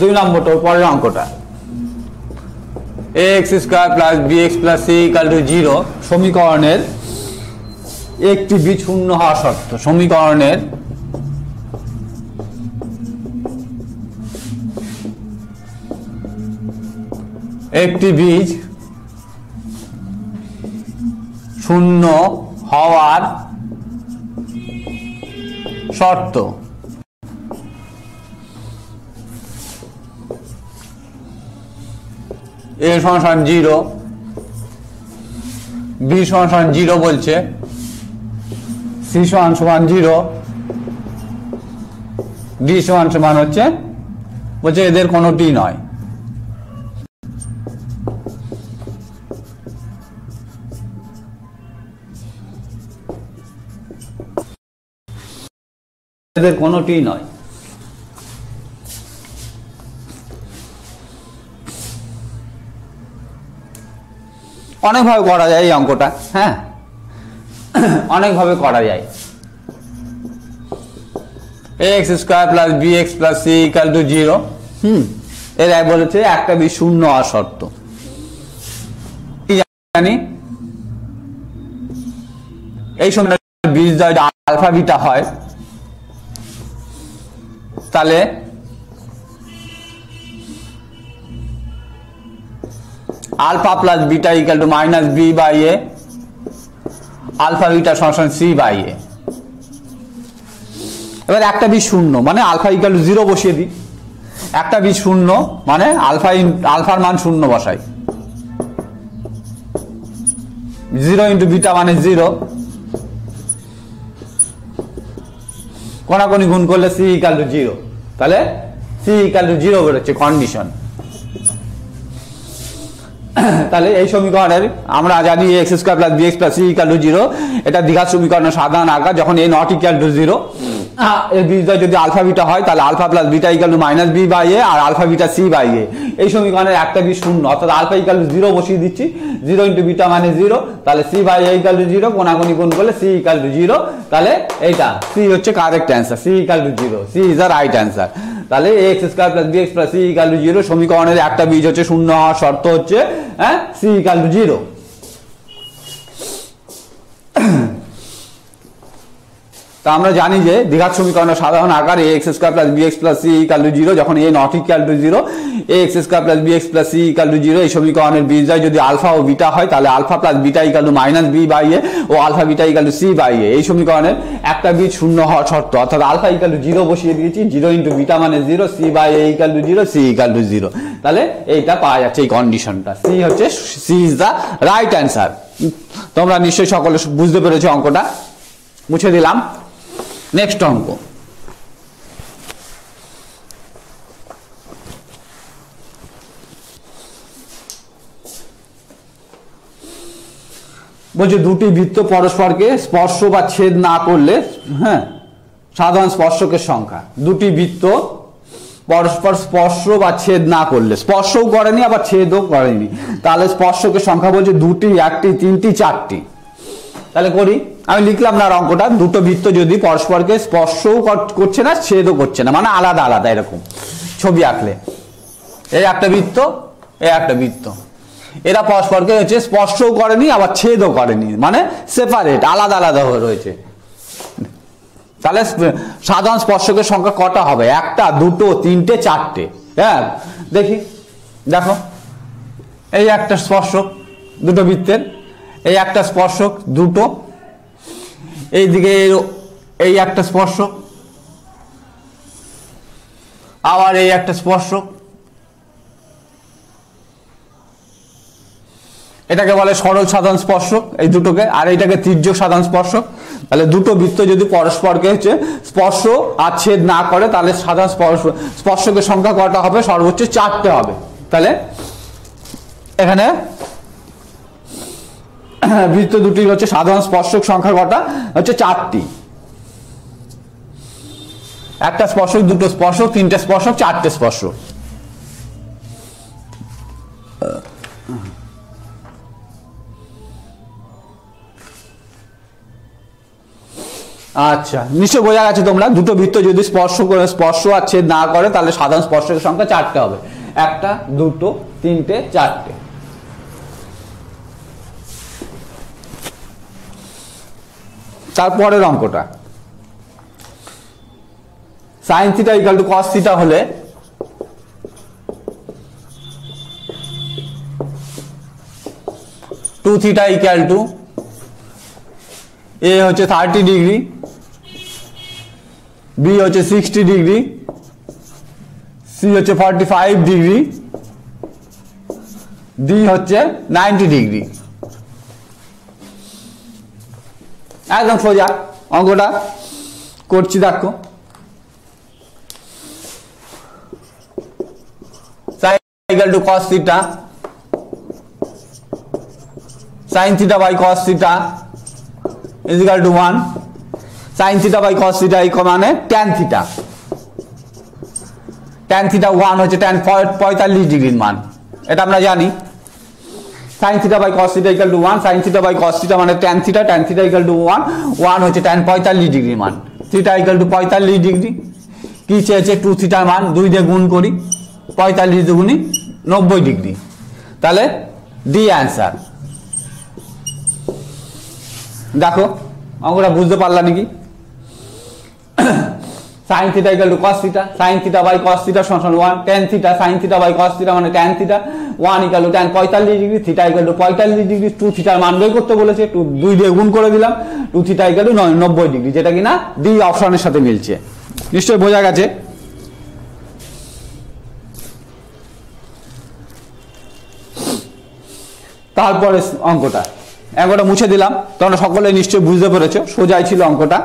2 নম্বরটা পরের অঙ্কটা ax square plus bx plus c equal to 0 সমীকরণের একটি বীজ শূন্য হওয়া শর্ত। সমীকরণের একটি বীজ শূন্য হওয়ার শর্ত। a সমান 0, b সমান 0 বলছে, c সমান 0, d সমান হচ্ছে বলছে এদের কোনোটি নয়। এদের কোনোটি নয়। অনেকভাবে করা যায় এই অঙ্কটা, হ্যাঁ অনেকভাবে করা যায়। ax square plus bx plus c equal to 0, এর এক বলেছে একটা বীজ শূন্য হওয়ার শর্ত। কি জানি এই সময় বীজ যদি আলফা বিটা হয় তাহলে alpha plus beta equal to minus b by a, alpha beta সমান সি বাই এ। এবার একটা বীজ শূন্য মানে আলফা ইকুয়াল টু 0 বসিয়ে দিই। একটা বীজ শূন্য মানে আলফার মান শূন্য বসাই, 0 ইন্টু বিটা মানে 0, কোনাকুনি গুণ করলে সি ইকুয়াল টু 0, তাহলে সি ইকুয়াল টু 0 বেরোচ্ছে কন্ডিশন। তাহলে এই সমীকরণের আমরা জানি x square plus bx plus c equal to 0, এটা দ্বিঘাত সমীকরণের সাধারণ আকার। যখন এ নট ইকুয়াল টু 0, এর বীজদ্বয় যদি আলফা বিটা হয় তাহলে alpha plus beta equal to minus b by a আর alpha beta c by a. এই সমীকরণের একটা বীজ শূন্য, অর্থাৎ আলফা ইকুয়াল টু 0 বসিয়ে দিচ্ছি, 0 ইন্টু বিটা মানে 0, তাহলে c by a equal to 0, কোনাকুনি গুণ করলে সি ইকুয়াল টু 0, তাহলে এইটা সি হচ্ছে correct answer, c equal to 0, c is the right answer. তাহলে x square plus bx plus c equal to 0 সমীকরণের একটা বীজ হচ্ছে শূন্য হওয়ার শর্ত হচ্ছে সি ইকুয়াল টু 0। তা আমরা জানি যে দ্বিঘাত সমীকরণের সাধারণ আকার x square plus bx plus c equal to 0, যখন a not equal to 0, x square plus bx plus c equal to 0। এই সমীকরণের বীজদ্বয় যদি আলফা ও বিটা হয় তাহলে alpha plus beta equal to minus b by a ও alpha beta equal to c by a. এই সমীকরণের একটা বীজ শূন্য হওয়ার শর্ত, অর্থাৎ আলফা ইকুয়াল টু 0 বসিয়ে দিয়েছি, 0 ইন্টু বিটা মানে 0, c by a equal to 0, c equal to 0, তাহলে এইটা পাওয়া যাচ্ছে এই কন্ডিশনটা। সি হচ্ছে, c is the right answer. তোমরা নিশ্চয়ই সকলে বুঝতে পেরেছো অঙ্কটা, মুছে দিলাম। নেক্সট অঙ্ক, বলছে দুটি বৃত্ত পরস্পরকে স্পর্শ বা ছেদ না করলে, হ্যাঁ সাধারণ স্পর্শকের সংখ্যা। দুটি বৃত্ত পরস্পর স্পর্শ বা ছেদ না করলে, স্পর্শও করেনি আবার ছেদও করেনি, তাহলে স্পর্শকের সংখ্যা বলছে 2টি, 1টি, 3টি, 4টি। তাহলে করি, আমি লিখলাম না অঙ্কটা, দুটো বৃত্ত যদি পরস্পরকে স্পর্শও করছে না ছেদও করছে না, মানে আলাদা আলাদা, এরকম ছবি আঁকলে এই একটা বৃত্ত, এই একটা বৃত্ত, এরা পরস্পরকে হচ্ছে স্পর্শও করেনি আবার ছেদও করেনি, মানে সেপারেট, আলাদা আলাদা হয়ে রয়েছে। তাহলে সাধারণ স্পর্শকের সংখ্যা কটা হবে? 1টা, 2টো, 3টে, 4টে। হ্যাঁ দেখি, দেখো এই একটা স্পর্শক দুটো বৃত্তের, এই একটা স্পর্শক দুটো, এইদিকে এই একটা স্পর্শক, আবার এই একটা স্পর্শক, এটাকে বলে সরল সাধারণ স্পর্শক এই দুটোকে, আর এইটাকে তির্যক সাধারণ স্পর্শক। তাহলে দুটো বৃত্ত যদি পরস্পরকে হচ্ছে স্পর্শ আর ছেদ না করে তাহলে সাধারণ স্পর্শকের সংখ্যা কটা হবে? সর্বোচ্চ 4টে হবে। তাহলে এখানে বৃত্ত দুটি হচ্ছে সাধারণ স্পর্শক সংখ্যা কটা? হচ্ছে 4টি। একটা স্পর্শক, দুটো স্পর্শক, 3টে স্পর্শক, 4টে স্পর্শক। আচ্ছা, নিশ্চয় বোঝা গেছে তোমরা, দুটো বৃত্ত যদি স্পর্শ আর ছেদ না করে তাহলে সাধারণ স্পর্শকের সংখ্যা 4টে হবে, 1 2 3 4টে। তারপরের অঙ্কটা sin θ = cos θ হলে টু থিটা ইকুয়াল টু এ হচ্ছে 30 ডিগ্রি, বি হচ্ছে 60 ডিগ্রি, সি হচ্ছে 45 ডিগ্রি, ডি হচ্ছে 90 ডিগ্রি। একদম সোজা অঙ্কটা করছি, দেখো sin equal to cos theta, sin theta by cos theta is equal to 1, sin theta by cos theta মানে tan theta, tan theta 1 হচ্ছে tan 45 ডিগ্রির মান, এটা আমরা জানি। sin theta by cos theta equal to 1, sin theta by cos theta মানে tan theta, tan theta equal to 1, 1 হচ্ছে tan 45 ডিগ্রির মান, theta equal to 45 ডিগ্রি। কি চেয়েছে? 2 থিটার মান 2 দিয়ে গুণ করি, 45 দুগুণি 90 ডিগ্রি, তাহলে ডি অ্যান্সার। দেখো অঙ্কটা বুঝতে পারলা নাকি? sin theta equal to cos theta, sin theta by cos theta সমান 1, tan theta sin theta by cos theta মানে tan theta, 1 equal to tan 45 degree, theta equal to 45 degree, 2 থিটার মান বের করতে বলেছে, 2 দিয়ে গুণ করে দিলাম, 2 থিটা equal to 90 ডিগ্রি, যেটা কিনা ডি অপশনের সাথে মিলছে। নিশ্চয়ই বোঝা গেছে। তারপরে অঙ্কটা মুছে দিলাম, তোমরা সকলে নিশ্চয়ই বুঝতে পেরেছো, সোজাই ছিল অঙ্কটা।